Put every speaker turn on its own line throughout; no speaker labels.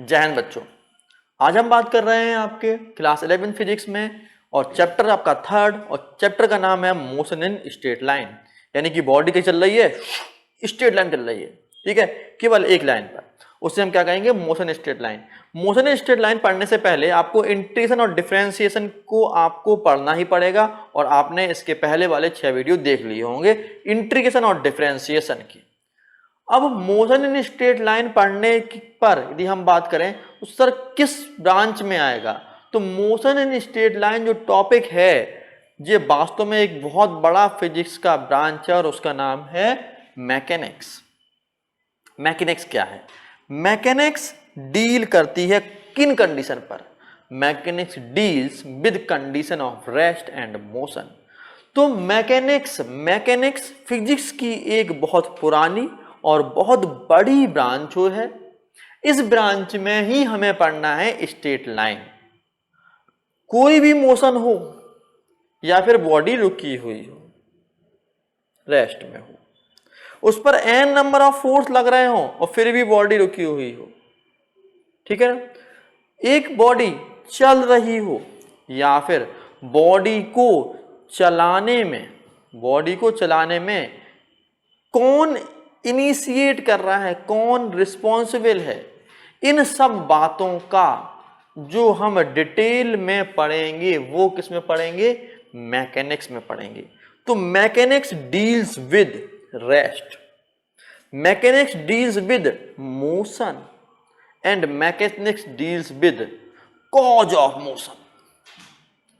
जय हिंद बच्चों। आज हम बात कर रहे हैं आपके क्लास 11 फिजिक्स में और चैप्टर आपका थर्ड और चैप्टर का नाम है मोशन इन स्ट्रेट लाइन। यानी कि बॉडी की चल रही है, स्ट्रेट लाइन चल रही है, ठीक है, केवल एक लाइन पर। उससे हम क्या कहेंगे? Motion straight line. Motion in straight line पढ़ने से पहले आपको इंटीग्रेशन और डिफरेंशिएशन को आपको पढ़ना ही पड़ेगा और आपने इसके पहले वाले 6 वीडियो देख लिए होंगे इंटीग्रेशन और डिफरेंशिएशन की। अब मोशन इन स्ट्रेट लाइन पढ़ने पर यदि हम बात करें तो सर किस ब्रांच में आएगा, तो मोशन इन स्ट्रेट लाइन जो टॉपिक है ये वास्तव में एक बहुत बड़ा फिजिक्स का ब्रांच है और उसका नाम है मैकेनिक्स। मैकेनिक्स क्या है? मैकेनिक्स डील करती है किन कंडीशन पर? Mechanics deals with condition of rest and motion. तो मैकेनिक्स फिजिक्स की एक बहुत पुरानी और बहुत बड़ी ब्रांच है। इस ब्रांच में ही हमें पढ़ना है स्ट्रेट लाइन। कोई भी मोशन हो या फिर बॉडी रुकी हुई हो, रेस्ट में हो, उस पर n नंबर ऑफ फोर्स लग रहे हो और फिर भी बॉडी रुकी हुई हो, ठीक है ना? एक बॉडी चल रही हो या फिर बॉडी को चलाने में कौन इनिशिएट कर रहा है, कौन रिस्पॉन्सिबल है, इन सब बातों का जो हम डिटेल में पढ़ेंगे वो किस में पढ़ेंगे? मैकेनिक्स में पढ़ेंगे। तो mechanics deals with rest, mechanics deals with motion and mechanics deals with cause of motion.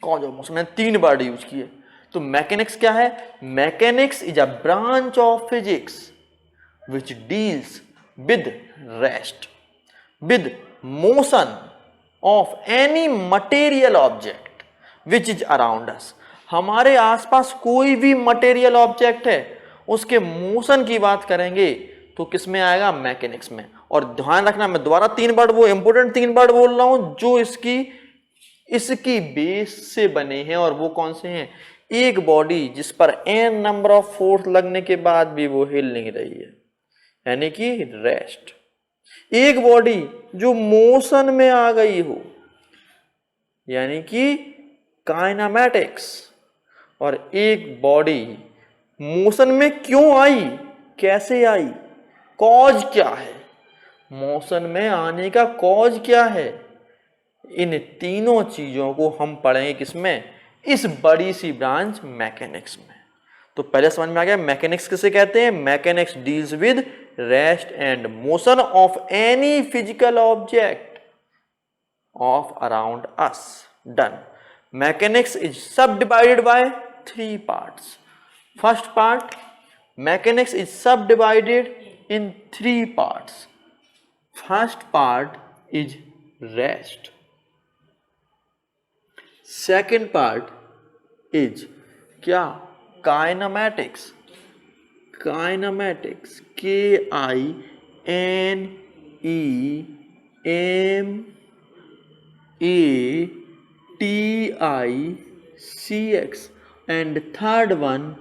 Cause of motion मैंने 3 बार यूज किए। तो मैकेनिक्स क्या है? Mechanics is a branch of physics which deals with rest, with motion of any material object which is around us। हमारे आसपास कोई भी material object है उसके मोशन की बात करेंगे तो किस में आएगा? मैकेनिक्स में। और ध्यान रखना, मैं दोबारा 3 वर्ड, वो इंपोर्टेंट 3 वर्ड बोल रहा हूं जो इसकी बेस से बने हैं। और वो कौन से हैं? एक बॉडी जिस पर n नंबर ऑफ फोर्स लगने के बाद भी वो हिल नहीं रही है, यानी कि रेस्ट। एक बॉडी जो मोशन में आ गई हो, यानी कि काइनेमैटिक्स। और एक बॉडी मोशन में क्यों आई, कैसे आई, कॉज क्या है, मोशन में आने का कॉज क्या है, इन तीनों चीजों को हम पढ़ेंगे किसमें? इस बड़ी सी ब्रांच मैकेनिक्स में। तो पहले समझ में आ गया मैकेनिक्स किसे कहते हैं? Mechanics deals with rest and motion of any physical object of around us. Done. Mechanics is sub divided by 3 parts. First part, mechanics is sub divided in 3 parts. First part is rest, second part is क्या? Kinematics. Kinematics KINEMATICS। And third one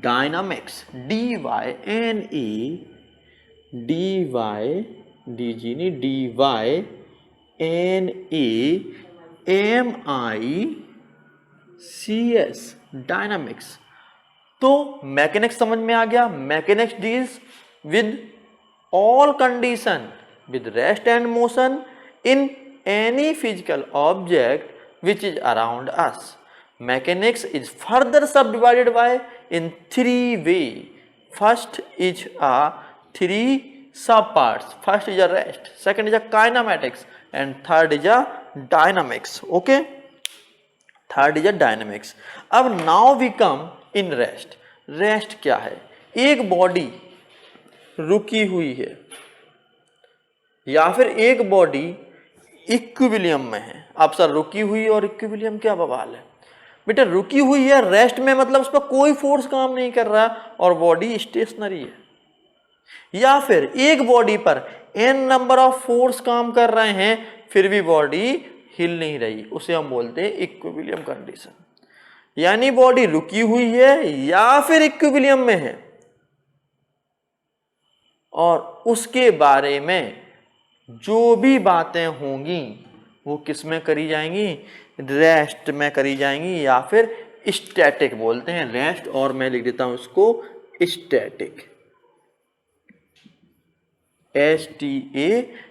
dynamics, DYNAMICS, dynamics. तो mechanics समझ में आ गया। Mechanics deals with all condition with rest and motion in any physical object which is around us. Mechanics is further sub divided by in 3 way. First is a 3 sub parts. First is a rest, second is a kinematics and third is a dynamics. Okay, third is a dynamics. अब now we come in rest. Rest क्या है? एक body रुकी हुई है या फिर एक बॉडी इक्विलिब्रियम में है। अब सर रुकी हुई और इक्विलिब्रियम क्या बवाल है? बेटा रुकी हुई है, रेस्ट में मतलब उस पर कोई फोर्स काम नहीं कर रहा और बॉडी स्टेशनरी है। या फिर एक बॉडी पर n नंबर ऑफ फोर्स काम कर रहे हैं फिर भी बॉडी हिल नहीं रही, उसे हम बोलते हैं इक्विलिब्रियम कंडीशन। यानी बॉडी रुकी हुई है या फिर इक्विलिब्रियम में है और उसके बारे में जो भी बातें होंगी वो किस में करी जाएंगी, रेस्ट में करी जाएंगी, या फिर स्टैटिक बोलते हैं रेस्ट, और मैं लिख देता हूं इसको static, STATICS,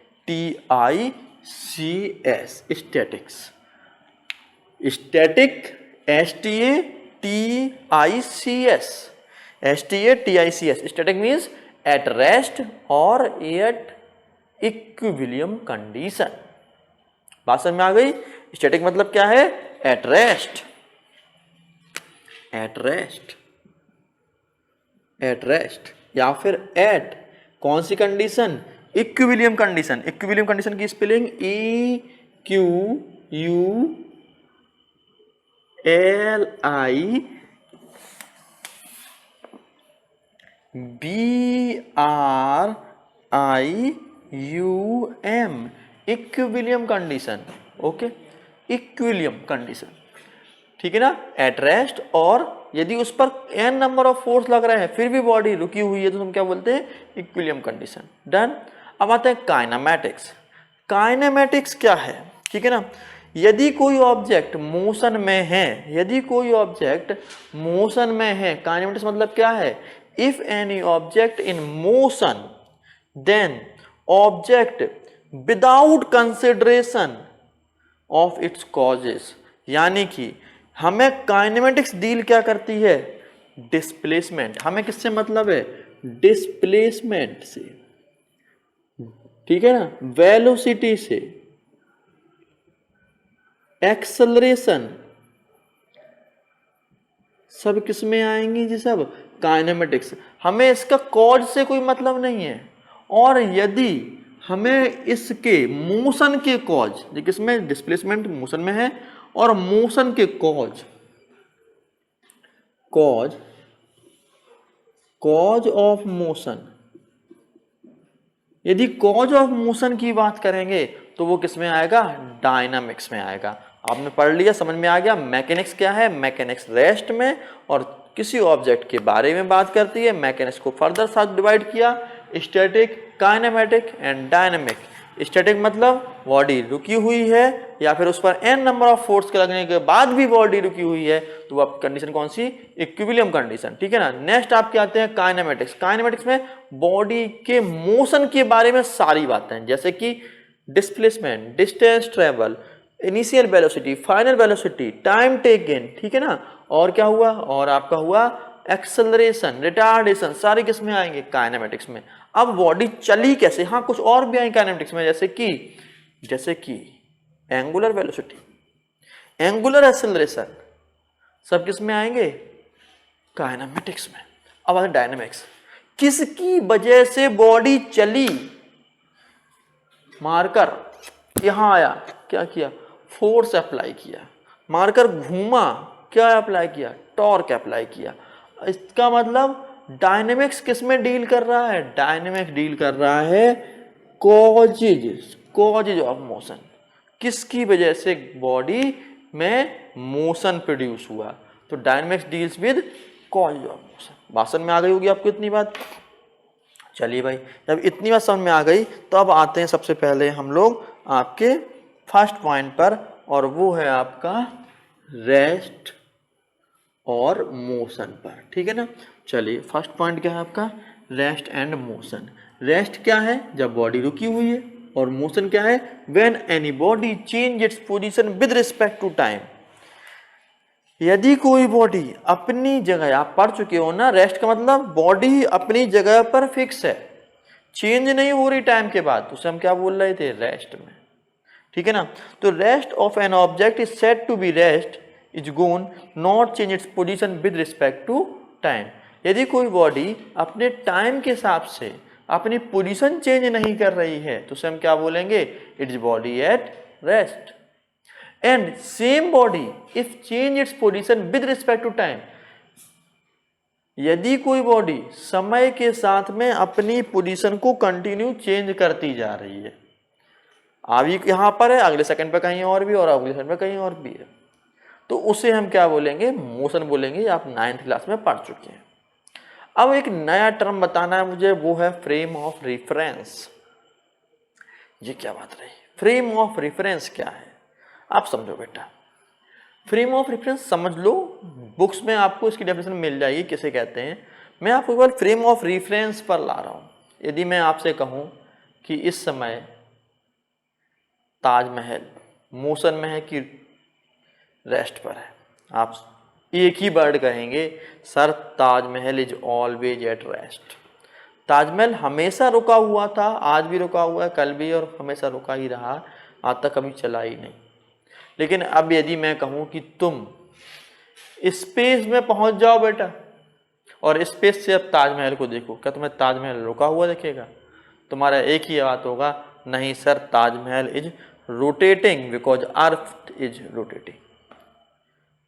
statics, static, STATICS, static means at rest और एट इक्विलिब्रियम कंडीशन। बात समझ में आ गई? स्टैटिक मतलब क्या है? At rest, at rest, at rest, या फिर एट कौन सी कंडीशन? Equilibrium condition. इक्विलिब्रियम कंडीशन की spelling EQULIBRIUM, equilibrium condition. Okay, equilibrium condition, ठीक है ना, एट रेस्ट, और यदि उस पर n नंबर ऑफ फोर्स लग रहे हैं फिर भी बॉडी रुकी हुई है तो हम क्या बोलते हैं? Equilibrium condition. डन। अब आते हैं काइनेमैटिक्स। काइनेमैटिक्स क्या है? ठीक है ना, यदि कोई ऑब्जेक्ट मोशन में है, यदि कोई ऑब्जेक्ट मोशन में है, काइनेमैटिक्स मतलब क्या है? If any object in motion then object without consideration of its causes, यानी कि हमें काइनेमेटिक्स डील क्या करती है? डिस्प्लेसमेंट। हमें किससे मतलब है? डिस्प्लेसमेंट से, ठीक है ना, वेलोसिटी से, एक्सेलरेशन, सब किस में आएंगी जी? सब काइनेमेटिक्स। हमें इसका कॉज से कोई मतलब नहीं है, और यदि हमें इसके मोशन के कॉज, किसमें? डिस्प्लेसमेंट मोशन में है, और मोशन के कॉज, कॉज ऑफ मोशन, यदि कॉज ऑफ मोशन की बात करेंगे तो वो किस में आएगा? डायनामिक्स में आएगा। आपने पढ़ लिया, समझ में आ गया। मैकेनिक्स क्या है? मैकेनिक्स रेस्ट में और किसी ऑब्जेक्ट के बारे में बात करती है। मैकेनिक्स को फर्दर साथ डिवाइड किया, static, kinematic and dynamic. Static मतलब बॉडी रुकी हुई है या फिर उस पर n नंबर ऑफ फोर्स के लगने के बाद भी बॉडी रुकी हुई है, तो वो कंडीशन कौन सी? इक्विलिब्रियम कंडीशन, ठीक है ना। नेक्स्ट आपके आते हैं काइनेमेटिक्स। काइनेमेटिक्स में बॉडी के मोशन के बारे में सारी बातें, जैसे कि displacement, distance travel, initial velocity, final velocity, time taken, ठीक है ना, और क्या हुआ? और आपका हुआ एक्सेलरेशन, रिटार्डेशन, सारी किस में आएंगे? काइनेमेटिक्स में। अब बॉडी चली कैसे? हाँ, कुछ और भी आएंगे काइनेमेटिक्स में, जैसे कि एंगुलर वेलोसिटी, एंगुलर एक्सेलरेशन, सब किस में आएंगे? काइनेमेटिक्स में। अब आते डायनामिक्स। किसकी वजह से बॉडी चली? मार्कर यहां आया, क्या किया? फोर्स अप्लाई किया। मार्कर घूमा, क्या अप्लाई किया? टॉर्क अप्लाई किया। इसका मतलब डायनेमिक्स किस में डील कर रहा है? डायनेमिक्स डील कर रहा है कॉजेज ऑफ मोशन। किसकी वजह से बॉडी में मोशन प्रोड्यूस हुआ? तो dynamics deals with causes of motion. बात समझ में आ गई होगी आपको इतनी बात? चलिए भाई, जब इतनी बात समझ में आ गई तो अब आते हैं सबसे पहले हम लोग आपके फर्स्ट पॉइंट पर, और वो है आपका रेस्ट और मोशन पर, ठीक है ना। चलिए, फर्स्ट पॉइंट क्या है आपका? Rest and motion. रेस्ट क्या है? जब बॉडी रुकी हुई है, और मोशन क्या है? When any body change its position with respect to time. यदि कोई बॉडी अपनी जगह, आप पढ़ चुके हो ना, रेस्ट का मतलब बॉडी अपनी जगह पर फिक्स है, चेंज नहीं हो रही टाइम के बाद, उसे हम क्या बोल रहे थे? रेस्ट में, ठीक है ना। तो rest of an object is said to be rest is gone not change its position with respect to time. यदि कोई बॉडी अपने टाइम के हिसाब से अपनी पोजीशन चेंज नहीं कर रही है तो उसे हम क्या बोलेंगे? It's body at rest. And same body if change its position with respect to time, यदि कोई बॉडी समय के साथ में अपनी पोजीशन को कंटिन्यू चेंज करती जा रही है, अभी यहां पर है, अगले सेकंड पे कहीं और भी, और अगले सेकंड पे कहीं और भी है, तो उसे हम क्या बोलेंगे? मोशन बोलेंगे। आप 9th क्लास में पढ़ चुके हैं। अब एक नया टर्म बताना है मुझे, वो है फ्रेम ऑफ रेफरेंस। ये क्या बात रही। फ्रेम ऑफ रेफरेंस क्या है, आप समझो बेटा। फ्रेम ऑफ रेफरेंस समझ लो, बुक्स में आपको इसकी डेफिनेशन मिल जाएगी किसे कहते हैं। मैं आपको एक बार फ्रेम ऑफ रेफरेंस पर ला रहा हूँ। यदि मैं आपसे कहूँ कि इस समय ताजमहल मोशन में है कि रेस्ट पर है, आप एक ही वर्ड कहेंगे, sir Taj Mahal is always at rest. Taj Mahal हमेशा रुका हुआ था, आज भी रुका हुआ है, कल भी, और हमेशा रुका ही रहा, आज तक कभी चला ही नहीं। लेकिन अब यदि मैं कहूँ कि तुम स्पेस में पहुंच जाओ बेटा, और स्पेस से अब ताजमहल को देखो, क्या तुम्हें ताजमहल रुका हुआ दिखेगा? तुम्हारा एक ही बात होगा, नहीं sir Taj Mahal is rotating because earth is rotating.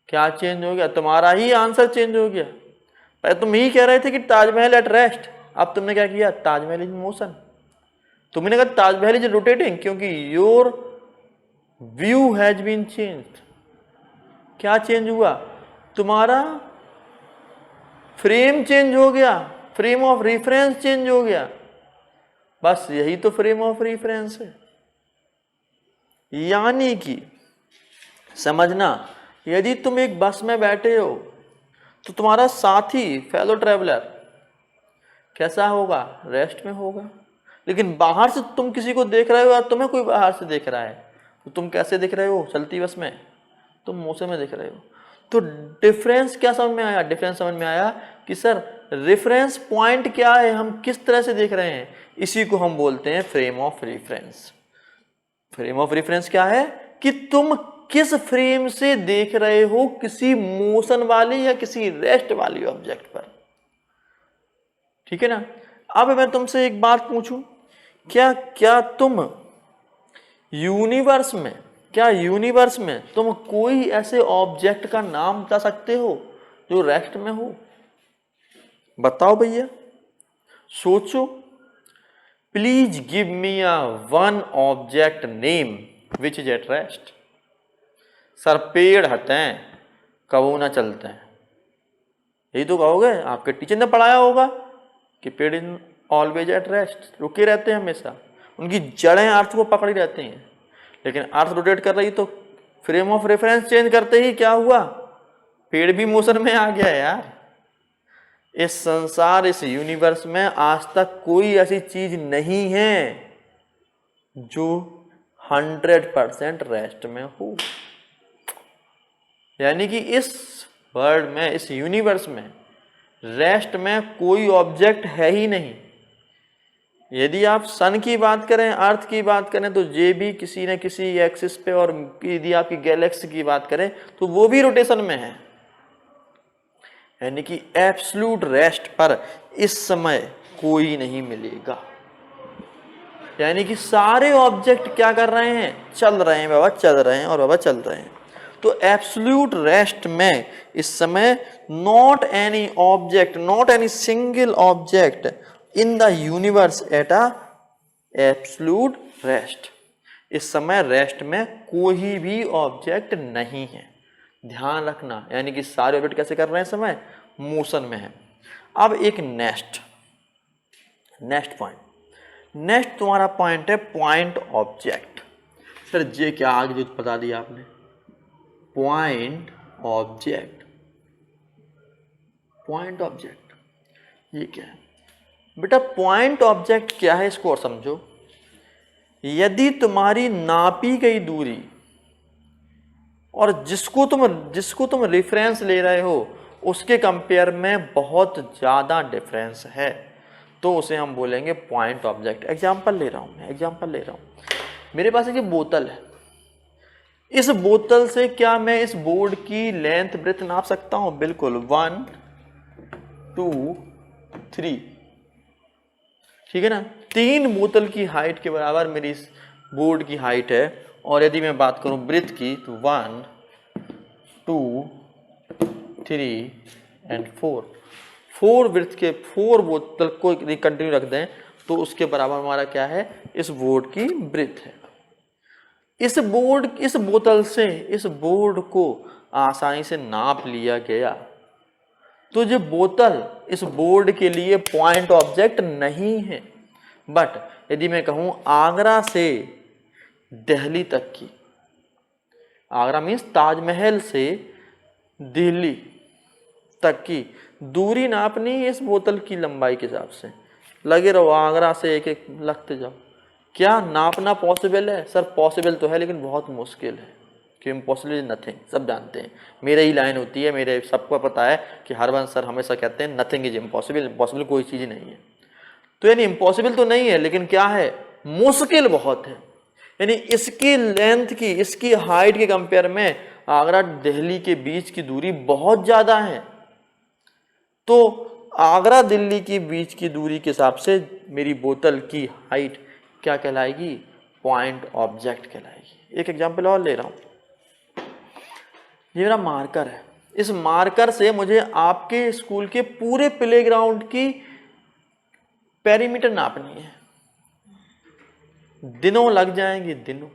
क्या चेंज हो गया? तुम्हारा ही आंसर चेंज हो गया। पहले तुम ही कह रहे थे कि ताजमहल एट रेस्ट, अब तुमने क्या किया? Taj Mahal is motion. तुमने कहा ताजमहल इज रोटेटिंग क्योंकि your view has been changed. क्या चेंज हुआ? तुम्हारा फ्रेम चेंज हो गया, फ्रेम ऑफ रेफरेंस चेंज हो गया। बस यही तो फ्रेम ऑफ रेफरेंस है। यानी कि समझना, यदि तुम एक बस में बैठे हो तो तुम्हारा साथी फेलो ट्रैवलर कैसा होगा? रेस्ट में होगा। लेकिन बाहर से तुम किसी को देख रहे हो और तुम्हें कोई बाहर से देख रहा है, तो तुम कैसे दिख रहे हो? चलती बस में तुम मोशन में दिख रहे हो। तो डिफरेंस क्या समझ में आया? डिफरेंस समझ में आया कि सर रेफरेंस पॉइंट क्या है, हम किस तरह से देख रहे हैं, इसी को हम बोलते हैं frame of reference. Frame of reference क्या है कि तुम किस फ्रेम से देख रहे हो, किसी मोशन वाली या किसी रेस्ट वाली ऑब्जेक्ट पर। ठीक है ना? अब मैं तुमसे एक बात पूछूं, क्या तुम यूनिवर्स में तुम कोई ऐसे ऑब्जेक्ट का नाम बता सकते हो जो रेस्ट में हो? बताओ भैया, सोचो। Please give me a one object name which is at rest. Sir पेड़ हते हैं, कबू ना चलते हैं, यही तो कहोगे। आपके टीचर ने पढ़ाया होगा कि पेड़ इन ऑलवेज एट रेस्ट, रुके रहते हैं हमेशा, उनकी जड़ें अर्थ को पकड़ी रहती हैं। लेकिन अर्थ रोटेट कर रही तो फ्रेम ऑफ रेफरेंस चेंज करते ही क्या हुआ? पेड़ भी मोशन में आ गया यार। इस संसार, इस यूनिवर्स में आज तक कोई ऐसी चीज नहीं है जो 100% रेस्ट में हो। यानी कि इस वर्ल्ड में, इस यूनिवर्स में रेस्ट में कोई ऑब्जेक्ट है ही नहीं। यदि आप सन की बात करें, अर्थ की बात करें, तो ये भी किसी न किसी एक्सिस पे, और यदि आपकी गैलेक्सी की बात करें तो वो भी रोटेशन में है। यानी कि एब्सोल्यूट रेस्ट पर इस समय कोई नहीं मिलेगा। यानी कि सारे ऑब्जेक्ट क्या कर रहे हैं? चल रहे हैं बाबा, चल रहे हैं और बाबा चल रहे हैं। तो एब्सोल्यूट रेस्ट में इस समय not any object, not any single object in the universe at a absolute rest. इस समय रेस्ट में कोई भी ऑब्जेक्ट नहीं है, ध्यान रखना। यानी कि सारे ऑब्जेक्ट कैसे कर रहे हैं? समय मोशन में है। अब एक नेक्स्ट पॉइंट, नेक्स्ट तुम्हारा पॉइंट है पॉइंट ऑब्जेक्ट। सर ये क्या आगे जो बता दिया आपने, पॉइंट ऑब्जेक्ट। पॉइंट ऑब्जेक्ट ये क्या है बेटा? पॉइंट ऑब्जेक्ट क्या है इसको और समझो। यदि तुम्हारी नापी गई दूरी और जिसको तुम रेफरेंस ले रहे हो उसके कंपेयर में बहुत ज्यादा डिफरेंस है, तो उसे हम बोलेंगे पॉइंट ऑब्जेक्ट। एग्जाम्पल ले रहा हूं, मेरे पास एक बोतल है। इस बोतल से क्या मैं इस बोर्ड की लेंथ ब्रेथ नाप सकता हूं? बिल्कुल, 1 2 3, ठीक है ना? 3 बोतल की हाइट के बराबर मेरी इस बोर्ड की हाइट है। और यदि मैं बात करूं ब्रेथ की तो 1 2 3 एंड 4 ब्रेथ के 4 बोतल को कंटिन्यू रख दें तो उसके बराबर हमारा क्या है? इस बोर्ड की ब्रेथ है। इस बोतल से इस बोर्ड को आसानी से नाप लिया गया, तो जो बोतल इस बोर्ड के लिए पॉइंट ऑब्जेक्ट नहीं है। बट यदि मैं कहूँ आगरा से दिल्ली तक की, आगरा मीन्स ताजमहल से दिल्ली तक की दूरी नापनी है इस बोतल की लंबाई के हिसाब से, लगे रहो आगरा से एक एक लगते जाओ। क्या नापना पॉसिबल है? सर पॉसिबल तो है लेकिन बहुत मुश्किल है, कि इम्पॉसिबल इज नथिंग, सब जानते हैं। मेरे ही लाइन होती है, मेरे सबको पता है कि हरवंश सर हमेशा कहते हैं नथिंग इज इम्पॉसिबल, इम्पॉसिबल कोई चीज़ नहीं है। तो यानी इम्पॉसिबल तो नहीं है लेकिन क्या है, मुश्किल बहुत है। यानी इसकी लेंथ की, इसकी हाइट के कंपेयर में आगरा दिल्ली के बीच की दूरी बहुत ज़्यादा है। तो आगरा दिल्ली के बीच की दूरी के हिसाब से मेरी बोतल की हाइट क्या कहलाएगी? पॉइंट ऑब्जेक्ट कहलाएगी। एक एग्जांपल और ले रहा हूँ, ये मेरा मार्कर है, इस मार्कर से मुझे आपके स्कूल के पूरे प्लेग्राउंड की पेरीमीटर नापनी है, दिनों लग जाएंगे दिनों।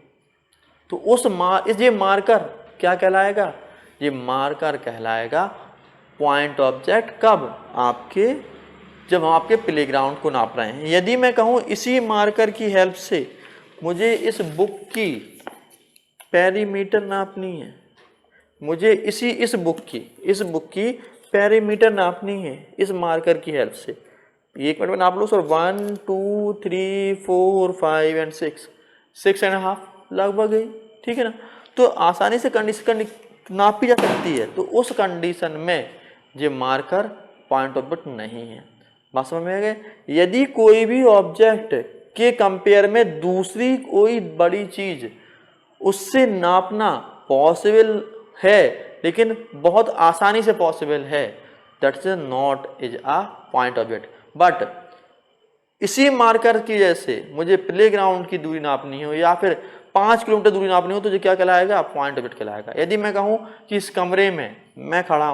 तो ये मार्कर क्या कहलाएगा? ये मार्कर कहलाएगा पॉइंट ऑब्जेक्ट। कब? जब हम आपके प्लेग्राउंड को नाप रहे हैं। यदि मैं कहूँ इसी मार्कर की हेल्प से मुझे इस बुक की पेरीमीटर नापनी है, मुझे इस बुक की पेरीमीटर नापनी है इस मार्कर की हेल्प से। एक मिनट में नाप लो सर, 1 2 3 4 5 एंड 6.5 लगभग गई, ठीक है ना। तो आसानी से कंडीशन नापी जा सकती है। तो उस कंडीशन में ये मार्कर पॉइंट ऑब्जेक्ट नहीं है। बात समझ में आ गए? यदि कोई भी ऑब्जेक्ट के कंपेयर में दूसरी कोई बड़ी चीज उससे नापना पॉसिबल है, लेकिन बहुत आसानी से पॉसिबल है, that's not is a point object. But इसी मार्कर की जैसे मुझे प्लेग्राउंड की दूरी नापनी हो या फिर 5 किलोमीटर दूरी नापनी हो तो जो क्या कहलाएगा? पॉइंट ऑब्जेक्ट कहलाएगा। यदि मैं कहूँ कि इस कमरे में मैं खड़ा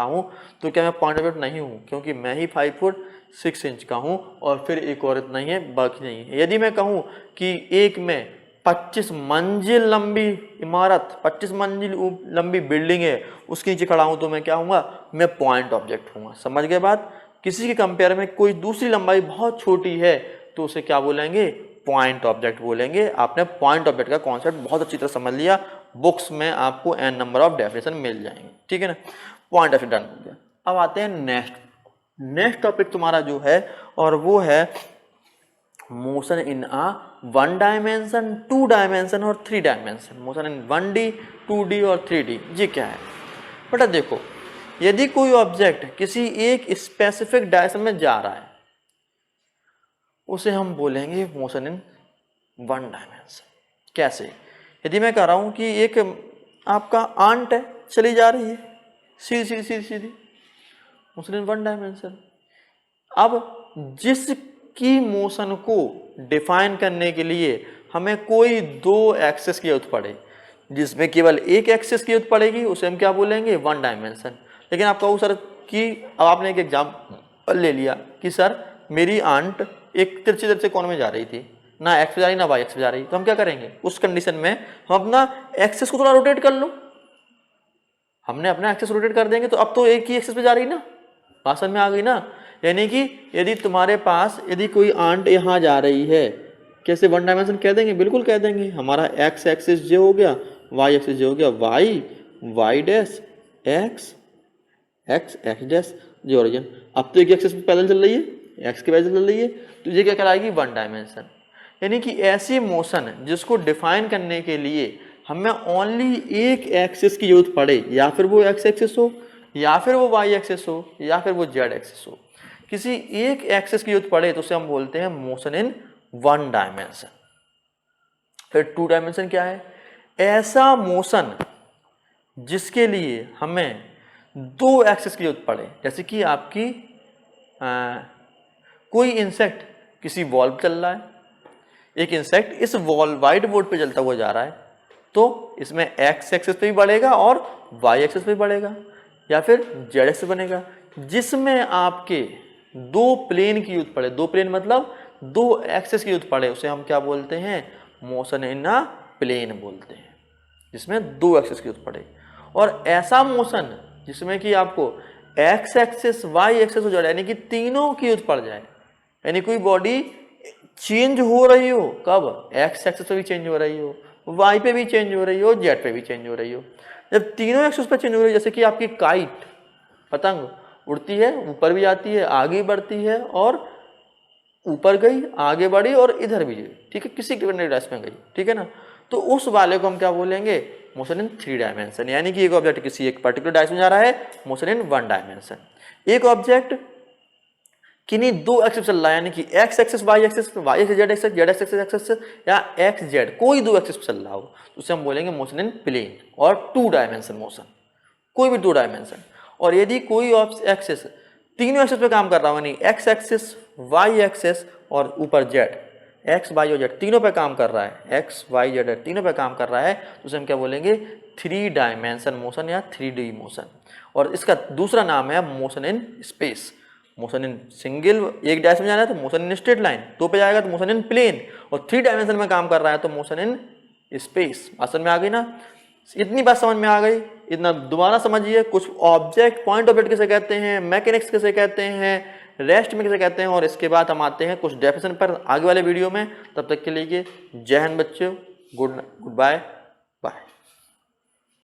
हूँ, तो क्या मैं पॉइंट ऑब्जेक्ट नहीं हूँ? क्योंकि मैं ही 5 फुट 6 इंच का हूँ और फिर एक औरत नहीं है, बाकी नहीं है। यदि मैं कहूँ कि एक में 25 मंजिल लंबी इमारत, 25 मंजिल लंबी बिल्डिंग है, उसके नीचे खड़ा हूँ, तो मैं क्या हूँगा? मैं पॉइंट ऑब्जेक्ट हूँगा। समझ गए बात? किसी के कंपेयर में कोई दूसरी लंबाई बहुत छोटी है तो उसे क्या बोलेंगे? पॉइंट ऑब्जेक्ट बोलेंगे। आपने पॉइंट ऑब्जेक्ट का कॉन्सेप्ट बहुत अच्छी तरह समझ लिया। बुक्स में आपको n नंबर ऑफ डेफिनेशन मिल जाएंगे, ठीक है ना। पॉइंट ऑब्जेक्ट डन हो गया। अब आते हैं नेक्स्ट टॉपिक तुम्हारा जो है, और वो है मोशन इन अ 1 डायमेंशन, 2 डायमेंशन और 3 dimension. Motion in 1D 2D और 3D। जी क्या है बेटा? देखो, यदि कोई ऑब्जेक्ट किसी एक स्पेसिफिक डायरेक्शन में जा रहा है उसे हम बोलेंगे मोशन इन 1 डायमेंशन। कैसे? यदि मैं कह रहा हूं कि एक आपका आंट है, चली जा रही है सीधी, मोशन इन 1 डायमेंशन। अब जिसकी मोशन को डिफाइन करने के लिए हमें कोई 2 एक्सिस की जरूरत पड़े, जिसमें केवल एक एक्सिस की जरूरत पड़ेगी, उसे हम क्या बोलेंगे? 1 डायमेंशन। लेकिन आप कहो सर कि अब आपने एक एग्जाम्पल ले लिया कि सर मेरी आंट एक तिरछे कोण में जा रही थी, ना एक्स पे जा रही ना वाई एक्स पे जा रही, तो हम क्या करेंगे? उस कंडीशन में हम अपना एक्सिस को थोड़ा रोटेट कर लो। हमने अपना एक्सिस रोटेट कर देंगे तो अब तो एक ही एक्सिस पे जा रही ना, भाषण में आ गई ना। यानी कि यदि तुम्हारे पास यदि कोई आंट यहाँ जा रही है, कैसे 1 डायमेंशन कह देंगे? बिल्कुल कह देंगे। हमारा एक्स एक्सिस जो हो गया, वाई एक्सिस जो हो गया, वाई डैश एक्स डैश जो ओरिजिन। अब तो एक एक्सिस पे पैरेलल चल रही है, एक्स के पैरेलल चल रही है, तो ये क्या कहलाएगी? 1 डायमेंशन। यानी कि ऐसी मोशन जिसको डिफाइन करने के लिए हमें ओनली एक एक्सिस की जरूरत पड़े, या फिर वो एक्स एक्सिस हो, या फिर वो वाई एक्सिस हो, या फिर वो जेड एक्सिस हो, किसी एक एक्सिस की जरूरत पड़े तो उसे हम बोलते हैं मोशन इन 1 डायमेंशन। फिर 2 डायमेंशन क्या है? ऐसा मोशन जिसके लिए हमें 2 एक्सिस की जरूरत पड़े। जैसे कि आपकी कोई इंसेक्ट किसी वॉल पर चल रहा है, एक इंसेक्ट इस व्हाइट बोर्ड पे चलता हुआ जा रहा है, तो इसमें एक्स एक्सिस पे भी बढ़ेगा और वाई एक्सिस पे भी बढ़ेगा, या फिर जेड एक्सिस बनेगा, जिसमें आपके 2 प्लेन की जरूरत पड़े। 2 प्लेन मतलब 2 एक्सिस की जरूरत पड़े, उसे हम क्या बोलते हैं? मोशन इन अ प्लेन बोलते हैं, जिसमें 2 एक्सिस की जरूरत पड़े। और ऐसा मोशन जिसमें कि आपको एक्स एक्सिस वाई एक्सिस हो जाए, यानी कि तीनों की जरूरत पड़ जाए, यानी कोई बॉडी चेंज हो रही हो, कब? एक्स एक्सिस पे भी चेंज हो रही हो, वाई पे भी चेंज हो रही हो, जेड पे भी चेंज हो रही हो। जब तीनों एक्सिस पे चेंज हो रही है, जैसे कि आपकी काइट, पतंग उड़ती है, ऊपर भी आती है, आगे बढ़ती है, और ऊपर गई, आगे बढ़ी, और इधर भी गई, ठीक है, किसी डिपेंडेंट डायरेक्शन में गई, ठीक है ना। तो उस वाले को हम क्या बोलेंगे? मोशन इन 3 डायमेंशन, यानी कि एक ऑब्जेक्ट किसी एक पर्टिकुलर डायरेक्शन में जा रहा है, मोशन इन 1 डायमेंशन। एक ऑब्जेक्ट किन्हीं 2 एक्सिस चल रहा है, यानी कि X axis Y axis, Y axis Z axis, Z axis X axis, या एक्स जेड, कोई 2 एक्सिस चल रहा हो, तो उसे हम बोलेंगे मोशन इन प्लेन और 2 डायमेंशन मोशन, कोई भी 2 डायमेंशन। और यदि कोई एक्सिस तीनों एक्सिस पे काम कर रहा हो, यानी एक्स एक्सिस, वाई एक्सिस और ऊपर जेड, एक्स वाई और जेड तीनों पे काम कर रहा है, एक्स वाई जेड तीनों पे काम कर रहा है, तो उसे हम क्या बोलेंगे? 3 डायमेंशन मोशन या 3D मोशन। और इसका दूसरा नाम है motion in space. Motion in single एक डायरेक्शन में जाना है तो मोशन इन स्ट्रेट लाइन, 2 पे जाएगा तो मोशन इन प्लेन, और 3 डायमेंशन में काम कर रहा है तो मोशन इन स्पेस। बात में आ गई ना? इतनी बात समझ में आ गई, इतना दोबारा समझिए। कुछ ऑब्जेक्ट, पॉइंट ऑब्जेक्ट किसे कहते हैं, मैकेनिक्स किसे कहते हैं, रेस्ट में किसे कहते हैं, और इसके बाद हम आते हैं कुछ डेफिनेशन पर आगे वाले वीडियो में। तब तक के लिए जय हिंद बच्चों, गुड बाय।